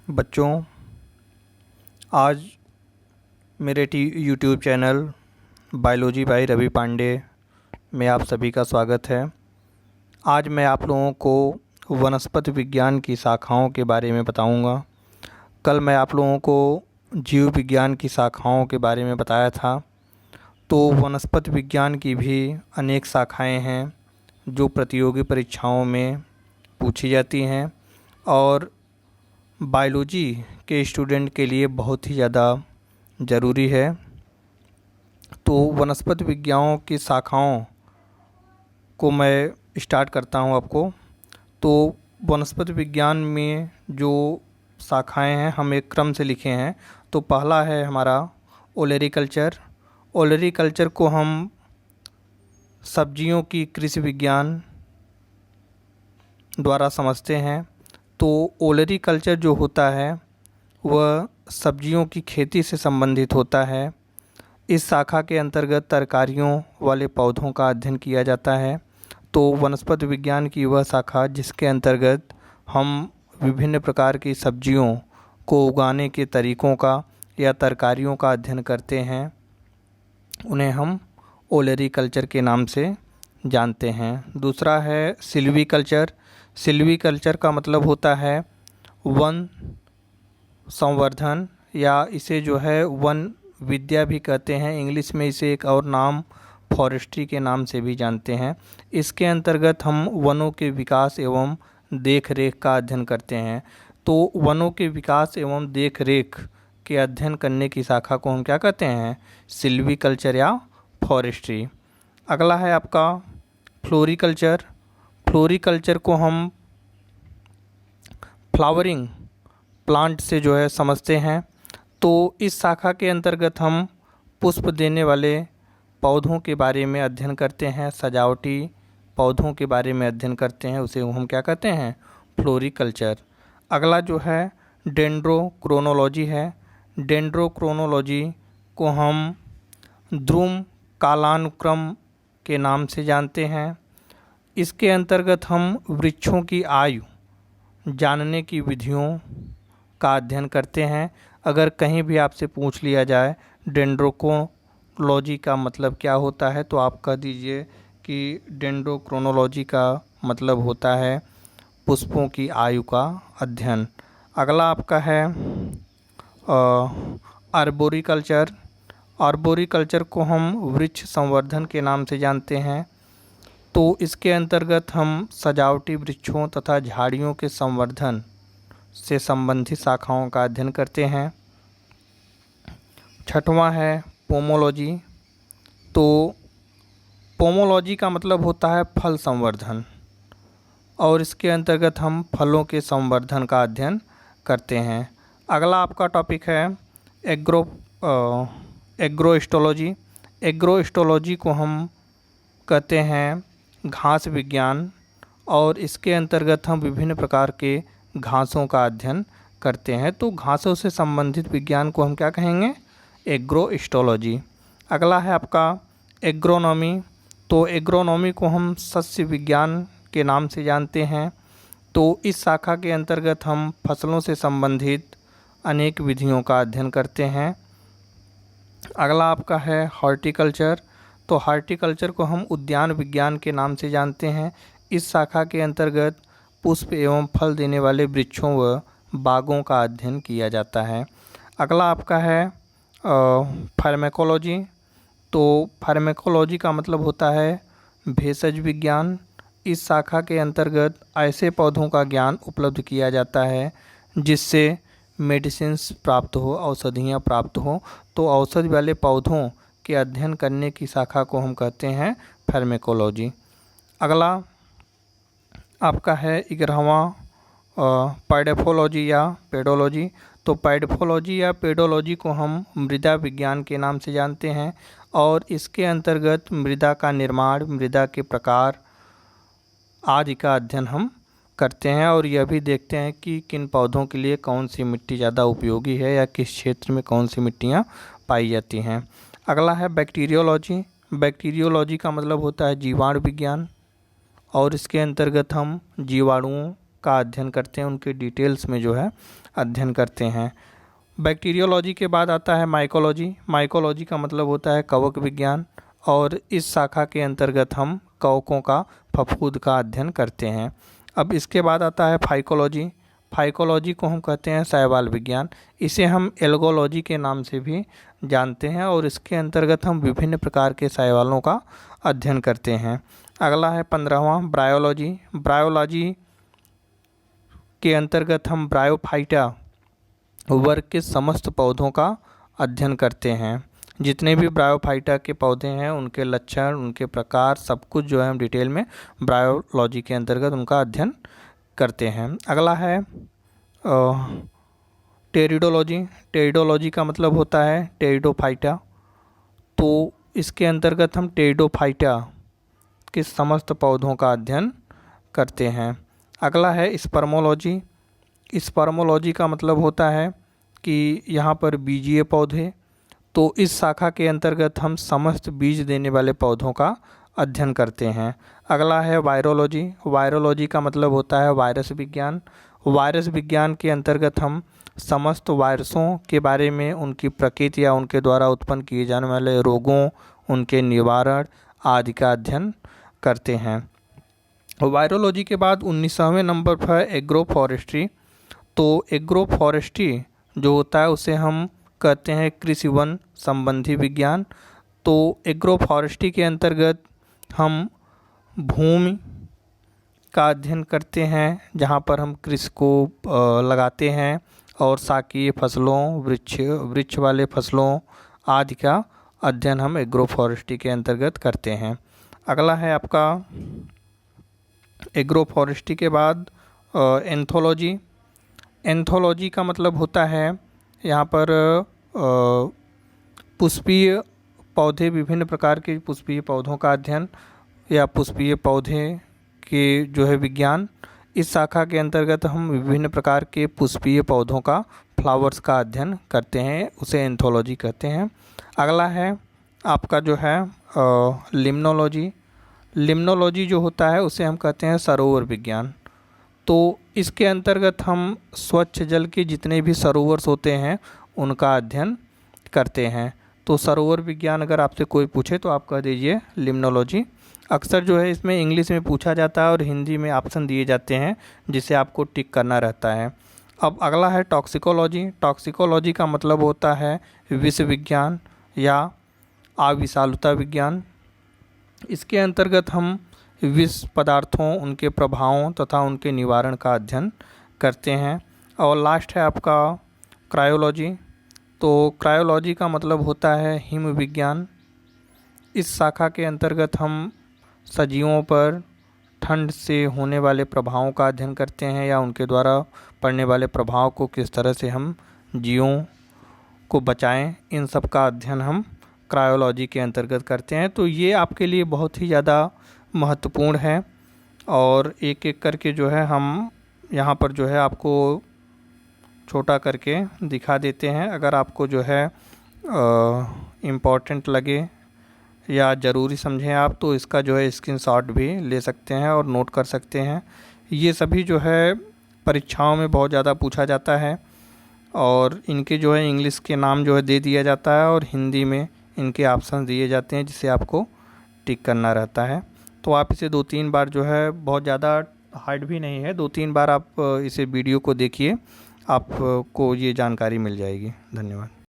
बच्चों, आज मेरे YouTube channel biology by Ravi Pandey में आप सभी का स्वागत है। आज मैं आप लोगों को वनस्पति विज्ञान की शाखाओं के बारे में बताऊंगा। कल मैं आप लोगों को जीव विज्ञान की शाखाओं के बारे में बताया था। तो वनस्पति विज्ञान की भी अनेक शाखाएं हैं जो प्रतियोगी परीक्षाओं में पूछी जाती हैं और बायोलॉजी के स्टूडेंट के लिए बहुत ही ज़्यादा ज़रूरी है। तो वनस्पति विज्ञानों की शाखाओं को मैं स्टार्ट करता हूं आपको। तो वनस्पति विज्ञान में जो शाखाएं हैं हम एक क्रम से लिखे हैं। तो पहला है हमारा ओलेरीकल्चर। ओलेरीकल्चर को हम सब्जियों की कृषि विज्ञान द्वारा समझते हैं। तो ओलेरीकल्चर जो होता है वह सब्जियों की खेती से संबंधित होता है। इस शाखा के अंतर्गत तरकारियों वाले पौधों का अध्ययन किया जाता है। तो वनस्पति विज्ञान की वह शाखा जिसके अंतर्गत हम विभिन्न प्रकार की सब्जियों को उगाने के तरीक़ों का या तरकारियों का अध्ययन करते हैं, उन्हें हम ओलेरीकल्चर के नाम से जानते हैं। दूसरा है सिल्वीकल्चर। सिल्वीकल्चर का मतलब होता है वन संवर्धन, या इसे जो है वन विद्या भी कहते हैं। इंग्लिश में इसे एक और नाम फॉरेस्ट्री के नाम से भी जानते हैं। इसके अंतर्गत हम वनों के विकास एवं देख रेख का अध्ययन करते हैं। तो वनों के विकास एवं देख रेख के अध्ययन करने की शाखा को हम क्या कहते हैं? सिल्वीकल्चर या फॉरेस्ट्री। अगला है आपका फ्लोरीकल्चर। फ्लोरीकल्चर को हम फ्लावरिंग प्लांट से जो है समझते हैं। तो इस शाखा के अंतर्गत हम पुष्प देने वाले पौधों के बारे में अध्ययन करते हैं, सजावटी पौधों के बारे में अध्ययन करते हैं, उसे हम क्या कहते हैं? फ्लोरीकल्चर। अगला जो है डेंड्रोक्रोनोलॉजी है। डेंड्रोक्रोनोलॉजी को हम ध्रुव कालानुक्रम के नाम से जानते हैं। इसके अंतर्गत हम वृक्षों की आयु जानने की विधियों का अध्ययन करते हैं। अगर कहीं भी आपसे पूछ लिया जाए डेंड्रोक्रोनोलॉजी का मतलब क्या होता है, तो आप कह दीजिए कि डेंड्रोक्रोनोलॉजी का मतलब होता है पुष्पों की आयु का अध्ययन। अगला आपका है आर्बोरिकल्चर। आर्बोरिकल्चर को हम वृक्ष संवर्धन के नाम से जानते हैं। तो इसके अंतर्गत हम सजावटी वृक्षों तथा झाड़ियों के संवर्धन से संबंधित शाखाओं का अध्ययन करते हैं। छठवां है पोमोलॉजी। तो पोमोलॉजी का मतलब होता है फल संवर्धन, और इसके अंतर्गत हम फलों के संवर्धन का अध्ययन करते हैं। अगला आपका टॉपिक है एग्रोस्टोलॉजी। एग्रोस्टोलॉजी को हम कहते हैं घास विज्ञान, और इसके अंतर्गत हम विभिन्न प्रकार के घासों का अध्ययन करते हैं। तो घासों से संबंधित विज्ञान को हम क्या कहेंगे? एग्रोस्टोलॉजी। अगला है आपका एग्रोनॉमी। तो एग्रोनॉमी को हम सस्य विज्ञान के नाम से जानते हैं। तो इस शाखा के अंतर्गत हम फसलों से संबंधित अनेक विधियों का अध्ययन करते हैं। अगला आपका है हॉर्टिकल्चर। तो हॉर्टिकल्चर को हम उद्यान विज्ञान के नाम से जानते हैं। इस शाखा के अंतर्गत पुष्प एवं फल देने वाले वृक्षों व बागों का अध्ययन किया जाता है। अगला आपका है फार्मेकोलॉजी। तो फार्मेकोलॉजी का मतलब होता है भेषज विज्ञान। इस शाखा के अंतर्गत ऐसे पौधों का ज्ञान उपलब्ध किया जाता है जिससे मेडिसिन्स प्राप्त हो, औषधियाँ प्राप्त हो। तो औषधि वाले पौधों के अध्ययन करने की शाखा को हम कहते हैं फार्मेकोलॉजी। अगला आपका है 11वां पैडोफोलॉजी या पेडोलॉजी। तो पैडोफोलॉजी या पेडोलॉजी को हम मृदा विज्ञान के नाम से जानते हैं, और इसके अंतर्गत मृदा का निर्माण, मृदा के प्रकार आदि का अध्ययन हम करते हैं, और यह भी देखते हैं कि किन पौधों के लिए कौन सी मिट्टी ज़्यादा उपयोगी है या किस क्षेत्र में कौन सी मिट्टियाँ पाई जाती हैं। अगला है बैक्टीरियोलॉजी। बैक्टीरियोलॉजी का मतलब होता है जीवाणु विज्ञान, और इसके अंतर्गत हम जीवाणुओं का अध्ययन करते हैं, उनके डिटेल्स में जो है अध्ययन करते हैं। बैक्टीरियोलॉजी के बाद आता है माइकोलॉजी। माइकोलॉजी का मतलब होता है कवक विज्ञान, और इस शाखा के अंतर्गत हम कवकों का फफूंद का अध्ययन करते हैं। अब इसके बाद आता है फाइकोलॉजी। फाइकोलॉजी को हम कहते हैं शैवाल विज्ञान। इसे हम एल्गोलॉजी के नाम से भी जानते हैं, और इसके अंतर्गत हम विभिन्न प्रकार के शैवालों का अध्ययन करते हैं। अगला है 15वां ब्रायोलॉजी। ब्रायोलॉजी के अंतर्गत हम ब्रायोफाइटा वर्ग के समस्त पौधों का अध्ययन करते हैं। जितने भी ब्रायोफाइटा के पौधे हैं, उनके लक्षण, उनके प्रकार, सब कुछ जो है हम डिटेल में ब्रायोलॉजी के अंतर्गत उनका अध्ययन करते हैं। अगला है टेरिडोलॉजी। टेरिडोलॉजी का मतलब होता है टेरिडोफाइटा। तो इसके अंतर्गत हम टेरिडोफाइटा के समस्त पौधों का अध्ययन करते हैं। अगला है स्पर्मोलॉजी। स्पर्मोलॉजी का मतलब होता है कि यहाँ पर बीजीय पौधे, तो इस शाखा के अंतर्गत हम समस्त बीज देने वाले पौधों का अध्ययन करते हैं। अगला है वायरोलॉजी। वायरोलॉजी का मतलब होता है वायरस विज्ञान। वायरस विज्ञान के अंतर्गत हम समस्त वायरसों के बारे में, उनकी प्रकृति या उनके द्वारा उत्पन्न किए जाने वाले रोगों, उनके निवारण आदि का अध्ययन करते हैं। वायरोलॉजी के बाद 19वें नंबर पर एग्रो फॉरेस्ट्री। तो एग्रो फॉरेस्ट्री जो होता है उसे हम कहते हैं कृषि वन संबंधी विज्ञान। तो एग्रो फॉरेस्ट्री के अंतर्गत हम भूमि का अध्ययन करते हैं, जहाँ पर हम कृषि को लगाते हैं, और शाकीय फसलों, वृक्ष वाले फसलों आदि का अध्ययन हम एग्रो फॉरेस्ट्री के अंतर्गत करते हैं। अगला है आपका एग्रो फॉरेस्ट्री के बाद एंथोलॉजी। एंथोलॉजी का मतलब होता है यहाँ पर पुष्पीय पौधे, विभिन्न प्रकार के पुष्पीय पौधों का अध्ययन या पुष्पीय पौधे के जो है विज्ञान। इस शाखा के अंतर्गत हम विभिन्न प्रकार के पुष्पीय पौधों का, फ्लावर्स का अध्ययन करते हैं, उसे एंथोलॉजी कहते हैं। अगला है आपका जो है लिम्नोलॉजी। लिम्नोलॉजी जो होता है उसे हम कहते हैं सरोवर विज्ञान। तो इसके अंतर्गत हम स्वच्छ जल के जितने भी सरोवर होते हैं उनका अध्ययन करते हैं। तो सरोवर विज्ञान अगर आपसे कोई पूछे तो आप कह दीजिए लिम्नोलॉजी। अक्सर जो है इसमें इंग्लिश में पूछा जाता है और हिंदी में ऑप्शन दिए जाते हैं, जिसे आपको टिक करना रहता है। अब अगला है टॉक्सिकोलॉजी। टॉक्सिकोलॉजी का मतलब होता है विष विज्ञान या आविषालुता विज्ञान। इसके अंतर्गत हम विष पदार्थों, उनके प्रभावों तथा उनके निवारण का अध्ययन करते हैं। और लास्ट है आपका क्रायोलॉजी। तो क्रायोलॉजी का मतलब होता है हिम विज्ञान। इस शाखा के अंतर्गत हम सजीवों पर ठंड से होने वाले प्रभावों का अध्ययन करते हैं, या उनके द्वारा पड़ने वाले प्रभाव को किस तरह से हम जीवों को बचाएं, इन सब का अध्ययन हम क्रायोलॉजी के अंतर्गत करते हैं। तो ये आपके लिए बहुत ही ज़्यादा महत्वपूर्ण है, और एक एक करके जो है हम यहाँ पर जो है आपको छोटा करके दिखा देते हैं। अगर आपको जो है इम्पॉर्टेंट लगे या ज़रूरी समझें आप, तो इसका जो है स्क्रीनशॉट भी ले सकते हैं और नोट कर सकते हैं। ये सभी जो है परीक्षाओं में बहुत ज़्यादा पूछा जाता है, और इनके जो है इंग्लिश के नाम जो है दे दिया जाता है, और हिंदी में इनके ऑप्शन दिए जाते हैं, जिसे आपको टिक करना रहता है। तो आप इसे 2-3 बार जो है, बहुत ज़्यादा हार्ड भी नहीं है, 2-3 बार आप इसे वीडियो को देखिए, आपको ये जानकारी मिल जाएगी। धन्यवाद।